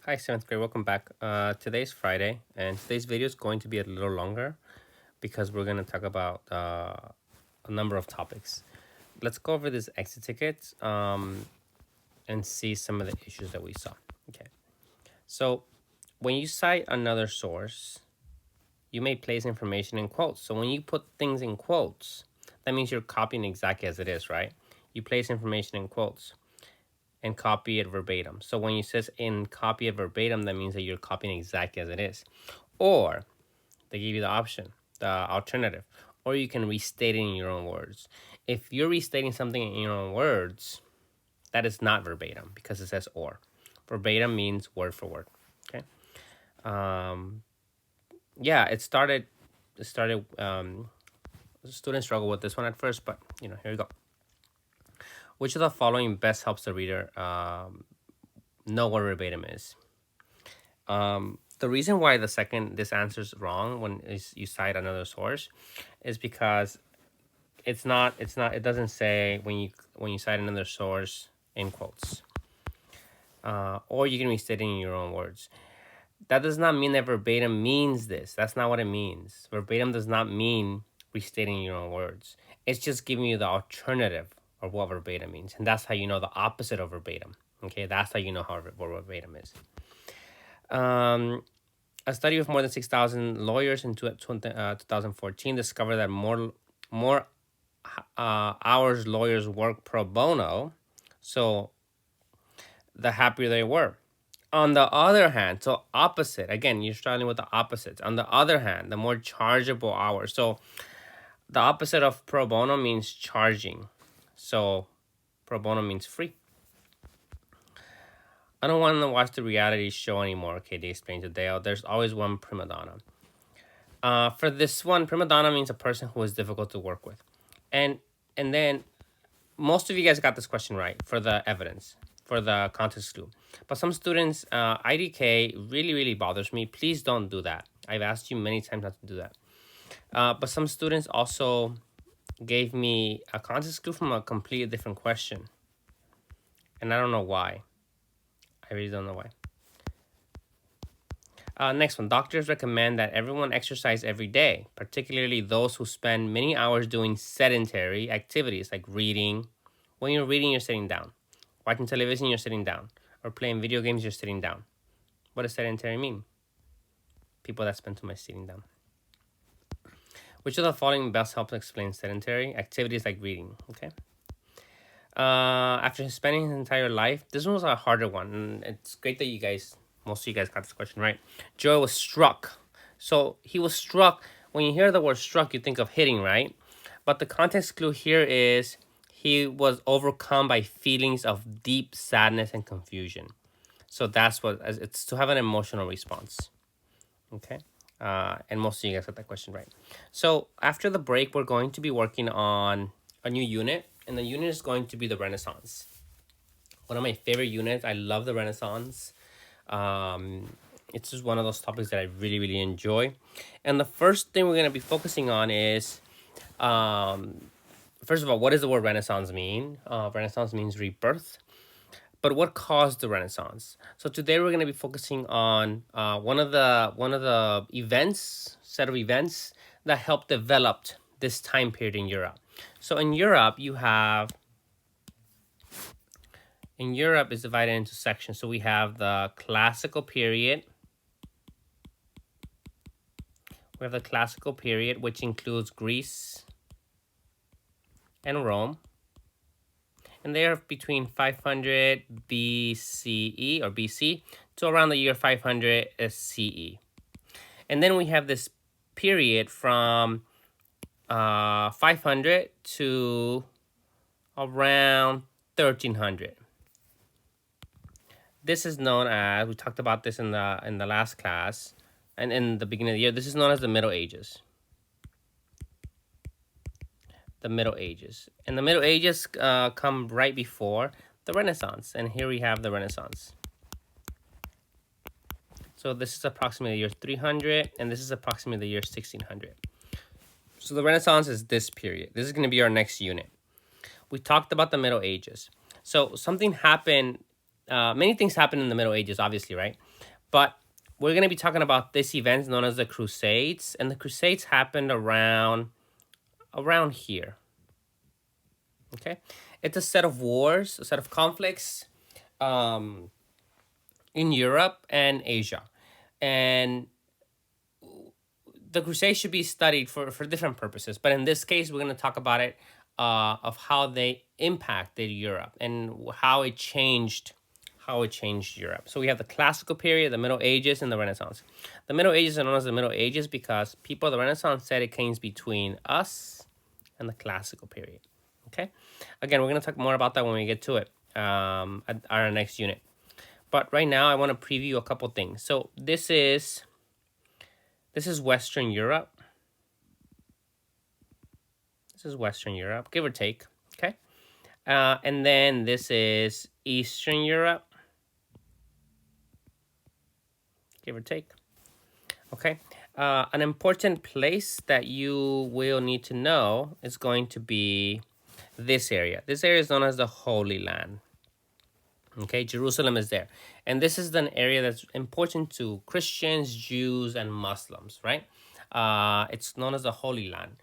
Hi, 7th grade. Welcome back. Today's Friday, and today's video is going to be a little longer because we're going to talk about a number of topics. Let's go over this exit ticket and see some of the issues that we saw. Okay. So when you cite another source, you may place information in quotes. So when you put things in quotes, that means you're copying exactly as it is, right? You place information in quotes and copy it verbatim. So when you says in copy it verbatim, that means that you're copying exactly as it is. Or they give you the option, the alternative, or you can restate it in your own words. If you're restating something in your own words, that is not verbatim because it says or. Verbatim means word for word. Okay. Yeah, it started. Students struggle with this one at first, but here we go. Which of the following best helps the reader know what verbatim is? The reason why this answer is wrong when you cite another source is because it doesn't say when you cite another source in quotes, or you can restate it in your own words. That does not mean that verbatim means this. That's not what it means. Verbatim does not mean restating your own words. It's just giving you the alternative of what verbatim means, and that's how you know the opposite of verbatim. Okay, that's how you know what verbatim is. A study of more than 6,000 lawyers in 2014 discovered that more hours lawyers work pro bono, so the happier they were. On the other hand, so opposite, again, you're struggling with the opposites. On the other hand, the more chargeable hours. So the opposite of pro bono means charging. So pro bono means free. I don't want to watch the reality show anymore, okay, they explained to Dale. There's always one prima donna. For this one, prima donna means a person who is difficult to work with. And then most of you guys got this question right for the evidence, for the context clue. But some students, IDK really, really bothers me. Please don't do that. I've asked you many times not to do that. But some students also gave me a context clue from a completely different question. And I don't know why. I really don't know why. Next one. Doctors recommend that everyone exercise every day, particularly those who spend many hours doing sedentary activities like reading. When you're reading, you're sitting down. Watching television, you're sitting down. Or playing video games, you're sitting down. What does sedentary mean? People that spend too much sitting down. Which of the following best helps explain sedentary activities like reading? Okay. After spending his entire life, this one was a harder one. And it's great that most of you guys got this question right. Joe was struck. So he was struck. When you hear the word struck, you think of hitting, right? But the context clue here is he was overcome by feelings of deep sadness and confusion. So that's what it's to have an emotional response. Okay. And most of you guys got that question right. So after the break, we're going to be working on a new unit, and the unit is going to be the Renaissance. One of my favorite units. I love the Renaissance. It's just one of those topics that I really, really enjoy. And the first thing we're going to be focusing on is, first of all, what does the word Renaissance mean? Renaissance means rebirth. But what caused the Renaissance? So today we're going to be focusing on one of the set of events that helped develop this time period in Europe. So in Europe is divided into sections. So we have the classical period. We have the classical period, which includes Greece and Rome. And they are between 500 BCE or BC to around the year 500 CE. And then we have this period from 500 to around 1300. This is known as, we talked about this in the last class and in the beginning of the year, this is known as the Middle Ages. The Middle Ages. And the Middle Ages come right before the Renaissance. And here we have the Renaissance. So this is approximately the year 300, and this is approximately the year 1600. So the Renaissance is this period. This is going to be our next unit. We talked about the Middle Ages. So something happened many things happened in the Middle Ages, obviously, right? But we're going to be talking about this event known as the Crusades, and the Crusades happened around here. Okay, it's a set of wars, a set of conflicts um, in Europe and Asia, and the Crusades should be studied for different purposes. But in this case, we're going to talk about it of how they impacted Europe and how it changed Europe. So we have the classical period, the Middle Ages, and the Renaissance. The Middle Ages are known as the Middle Ages because people of the Renaissance said it came between us and the classical period. Okay? Again, we're going to talk more about that when we get to it at our next unit. But right now, I want to preview a couple things. So this is Western Europe. This is Western Europe, give or take. Okay? And then this is Eastern Europe, give or take. Okay. An important place that you will need to know is going to be this area. This area is known as the Holy Land. Okay, Jerusalem is there. And this is an area that's important to Christians, Jews, and Muslims, right? It's known as the Holy Land.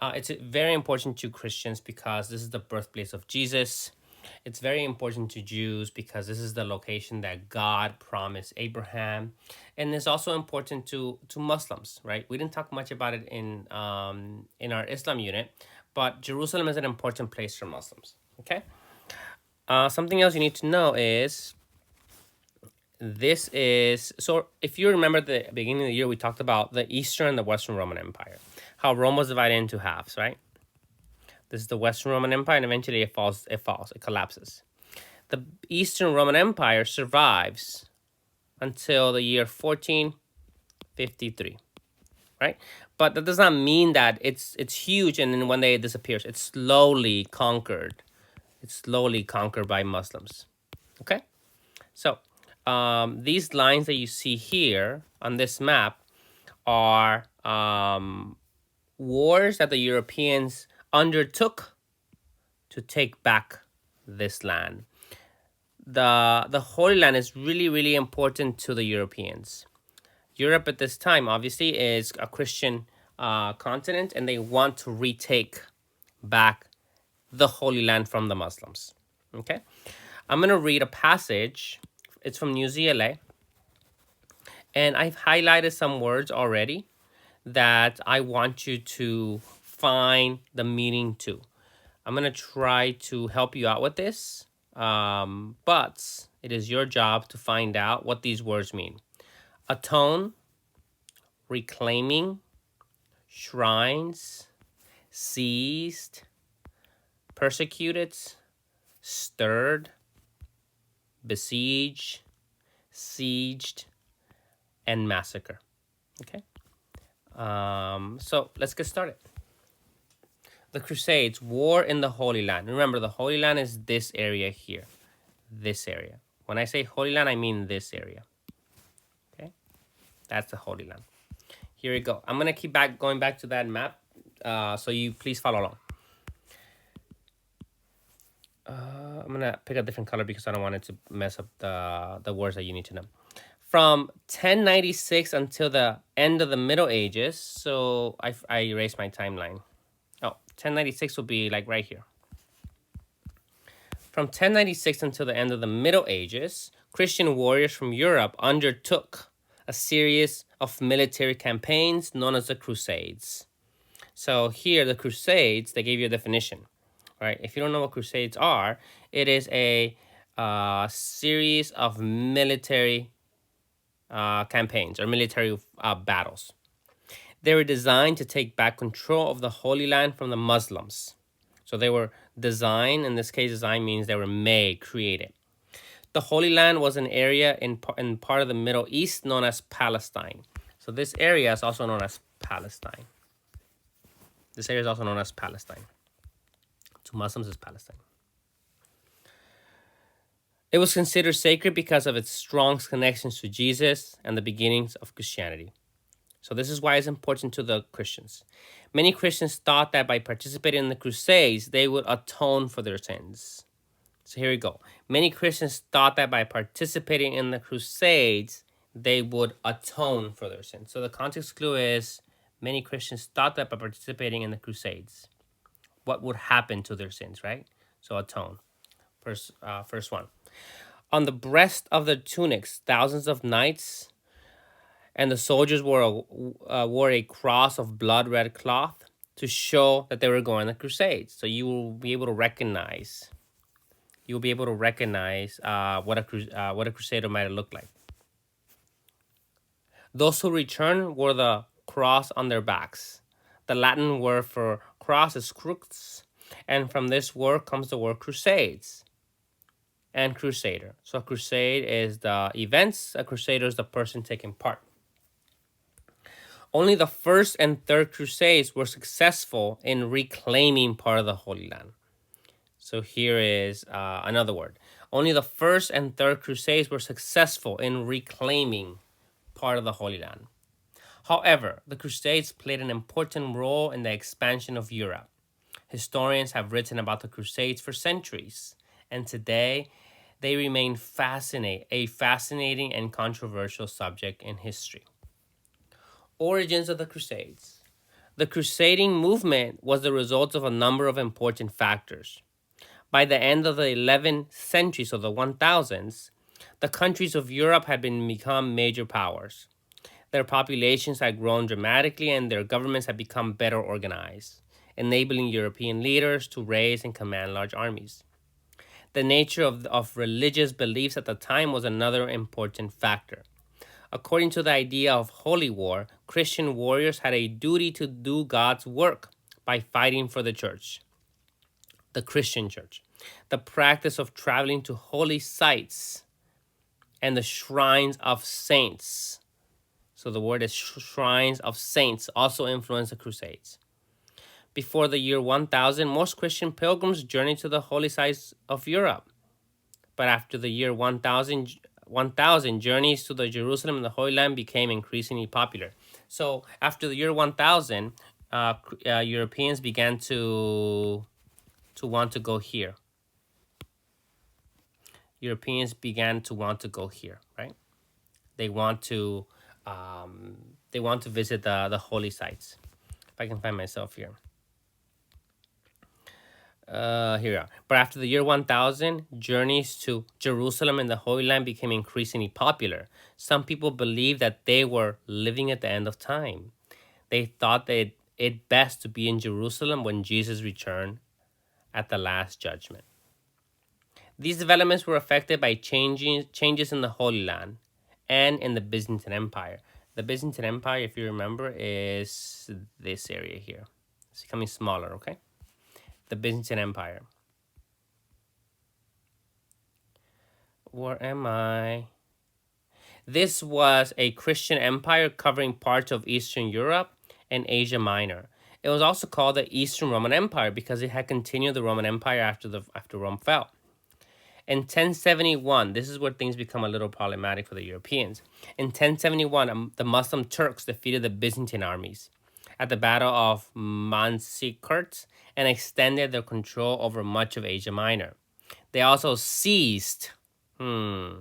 It's very important to Christians because this is the birthplace of Jesus. It's very important to Jews because this is the location that God promised Abraham. And it's also important to Muslims, right? We didn't talk much about it in our Islam unit, but Jerusalem is an important place for Muslims, okay? Something else you need to know is this is, so if you remember at the beginning of the year, we talked about the Eastern and the Western Roman Empire, how Rome was divided into halves, right? This is the Western Roman Empire, and eventually it collapses. The Eastern Roman Empire survives until the year 1453, right? But that does not mean that it's huge and then one day it disappears. It's slowly conquered. It's slowly conquered by Muslims, okay? So these lines that you see here on this map are wars that the Europeans undertook to take back this land. The Holy Land is really, really important to the Europeans. Europe at this time, obviously, is a Christian continent, and they want to retake back the Holy Land from the Muslims. Okay? I'm going to read a passage. It's from New ZLA. And I've highlighted some words already that I want you to find the meaning to. I'm going to try to help you out with this, but it is your job to find out what these words mean. Atone, reclaiming, shrines, seized, persecuted, stirred, besieged, sieged, and massacre. Okay? So let's get started. The Crusades, war in the Holy Land. Remember, the Holy Land is this area here. This area. When I say Holy Land, I mean this area. Okay? That's the Holy Land. Here we go. I'm going to keep going back to that map, so you please follow along. I'm going to pick a different color because I don't want it to mess up the words that you need to know. From 1096 until the end of the Middle Ages, so I erased my timeline. 1096 will be like right here. From 1096 until the end of the Middle Ages, Christian warriors from Europe undertook a series of military campaigns known as the Crusades. So here, the Crusades, they gave you a definition, right? If you don't know what Crusades are, it is a series of military campaigns or military battles. They were designed to take back control of the Holy Land from the Muslims. So they were designed, in this case, design means they were made, created. The Holy Land was an area in part of the Middle East known as Palestine. So this area is also known as Palestine. This area is also known as Palestine. To Muslims, it's Palestine. It was considered sacred because of its strong connections to Jesus and the beginnings of Christianity. So this is why it's important to the Christians. Many Christians thought that by participating in the Crusades, they would atone for their sins. So here we go. Many Christians thought that by participating in the Crusades, they would atone for their sins. So the context clue is many Christians thought that by participating in the Crusades, what would happen to their sins, right? So atone. First one. On the breast of their tunics, thousands of knights and the soldiers wore a cross of blood red cloth to show that they were going on the Crusades. So you will be able to recognize what a crusader might have looked like. Those who returned wore the cross on their backs. The Latin word for cross is crux, and from this word comes the word crusades and crusader. So a crusade is the events, a crusader is the person taking part. Only the first and third crusades were successful in reclaiming part of the Holy Land. So here is another word. Only the first and third crusades were successful in reclaiming part of the Holy Land. However, the Crusades played an important role in the expansion of Europe. Historians have written about the Crusades for centuries, and today they remain a fascinating and controversial subject in history. Origins of the Crusades. The crusading movement was the result of a number of important factors. By the end of the 11th century, so the 1000s, the countries of Europe had become major powers. Their populations had grown dramatically and their governments had become better organized, enabling European leaders to raise and command large armies. The nature of religious beliefs at the time was another important factor. According to the idea of holy war, Christian warriors had a duty to do God's work by fighting for the church, the Christian church. The practice of traveling to holy sites and the shrines of saints. So the word is shrines of saints also influenced the Crusades. Before the year 1000, most Christian pilgrims journeyed to the holy sites of Europe. But after the year 1000, journeys to the Jerusalem and the Holy Land became increasingly popular. So after the year 1000, Europeans began to want to go here. Europeans began to want to go here, right? They want to visit the holy sites. If I can find myself here. Here we are. But after the year 1000, journeys to Jerusalem and the Holy Land became increasingly popular. Some people believed that they were living at the end of time. They thought that it best to be in Jerusalem when Jesus returned at the last judgment. These developments were affected by changes in the Holy Land and in the Byzantine Empire. The Byzantine Empire, if you remember, is this area here. It's becoming smaller, okay? The Byzantine Empire. Where am I? This was a Christian empire covering parts of Eastern Europe and Asia Minor. It was also called the Eastern Roman Empire because it had continued the Roman Empire after Rome fell. In 1071, this is where things become a little problematic for the Europeans. In 1071, the Muslim Turks defeated the Byzantine armies at the Battle of Manzikert and extended their control over much of Asia Minor. They also seized. They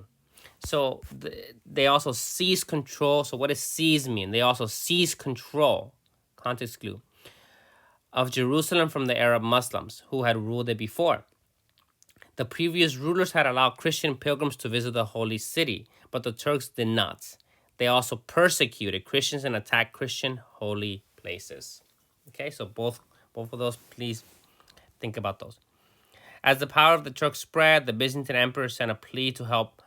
also seized control. So what does seize mean? They also seized control, context clue, of Jerusalem from the Arab Muslims who had ruled it before. The previous rulers had allowed Christian pilgrims to visit the holy city, but the Turks did not. They also persecuted Christians and attacked Christian holy places. Okay, so both of those, please think about those. As the power of the Turks spread, the Byzantine emperor sent a plea for help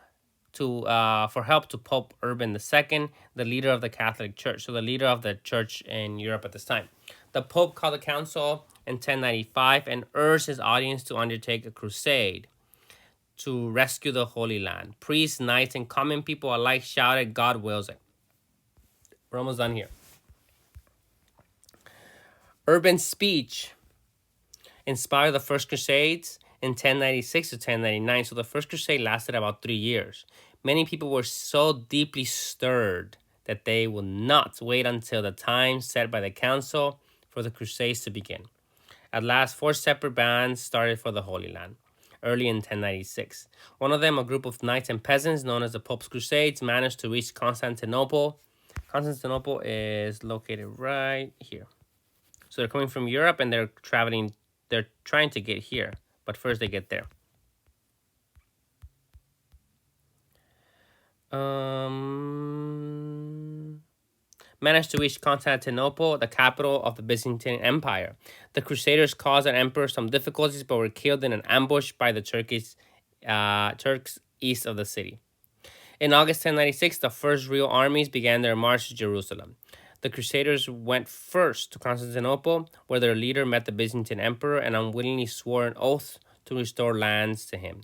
to Pope Urban II, the leader of the Catholic Church, so the leader of the church in Europe at this time. The Pope called a council in 1095 and urged his audience to undertake a crusade to rescue the Holy Land. Priests, knights, and common people alike shouted, "God wills it." We're almost done here. Urban's speech inspired the First Crusades in 1096 to 1099. So the First Crusade lasted about 3 years. Many people were so deeply stirred that they would not wait until the time set by the council for the Crusades to begin. At last, 4 separate bands started for the Holy Land. early in 1096. One of them, a group of knights and peasants known as the Pope's Crusades, managed to reach Constantinople. Constantinople is located right here. So they're coming from Europe and they're traveling, they're trying to get here, but first they get there. Managed to reach Constantinople, the capital of the Byzantine Empire. The Crusaders caused an emperor some difficulties, but were killed in an ambush by the Turks east of the city. In August 1096, the first real armies began their march to Jerusalem. The Crusaders went first to Constantinople, where their leader met the Byzantine emperor and unwillingly swore an oath to restore lands to him.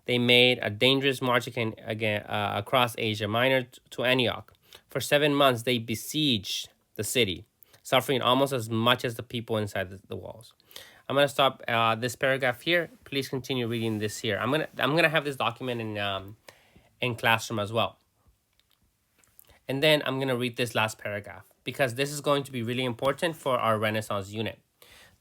They made a dangerous march across Asia Minor to Antioch. For 7 months, they besieged the city, suffering almost as much as the people inside the walls. I'm gonna stop this paragraph here. Please continue reading this here. I'm gonna have this document in Classroom as well. And then I'm gonna read this last paragraph because this is going to be really important for our Renaissance unit.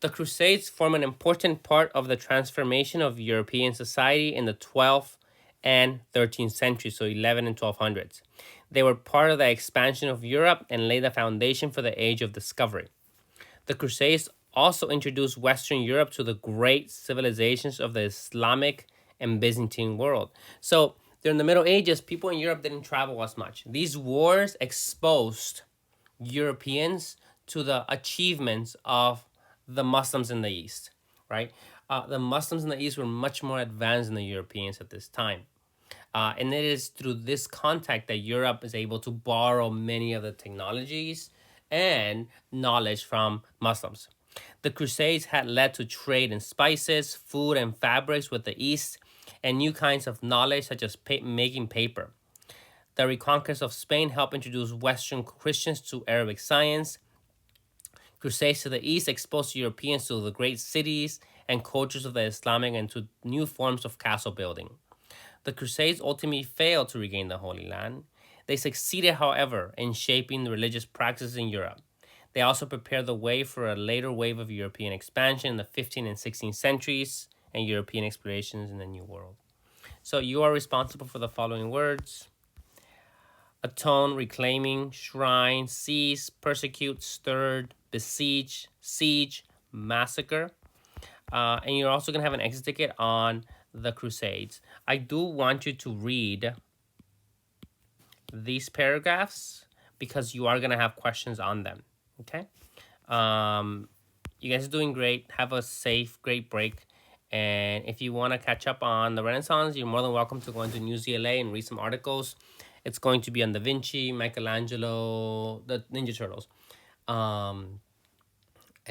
The Crusades form an important part of the transformation of European society in the 12th and 13th centuries, so 11 and 1200s. They were part of the expansion of Europe and laid the foundation for the Age of Discovery. The Crusades also introduced Western Europe to the great civilizations of the Islamic and Byzantine world. So during the Middle Ages, people in Europe didn't travel as much. These wars exposed Europeans to the achievements of the Muslims in the East, right? The Muslims in the East were much more advanced than the Europeans at this time. And it is through this contact that Europe is able to borrow many of the technologies and knowledge from Muslims. The Crusades had led to trade in spices, food, and fabrics with the East, and new kinds of knowledge such as making paper. The reconquest of Spain helped introduce Western Christians to Arabic science. Crusades to the East exposed Europeans to the great cities and cultures of the Islamic and to new forms of castle building. The Crusades ultimately failed to regain the Holy Land. They succeeded, however, in shaping the religious practices in Europe. They also prepared the way for a later wave of European expansion in the 15th and 16th centuries and European explorations in the New World. So you are responsible for the following words: atone, reclaiming, shrine, seize, persecute, stirred, besiege, siege, massacre. And you're also going to have an exit ticket on the Crusades. I do want you to read these paragraphs because you are going to have questions on them. Okay? You guys are doing great. Have a safe, great break. And if you want to catch up on the Renaissance, you're more than welcome to go into NewsGLA and read some articles. It's going to be on Da Vinci, Michelangelo, the Ninja Turtles. And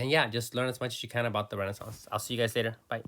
yeah, just learn as much as you can about the Renaissance. I'll see you guys later. Bye.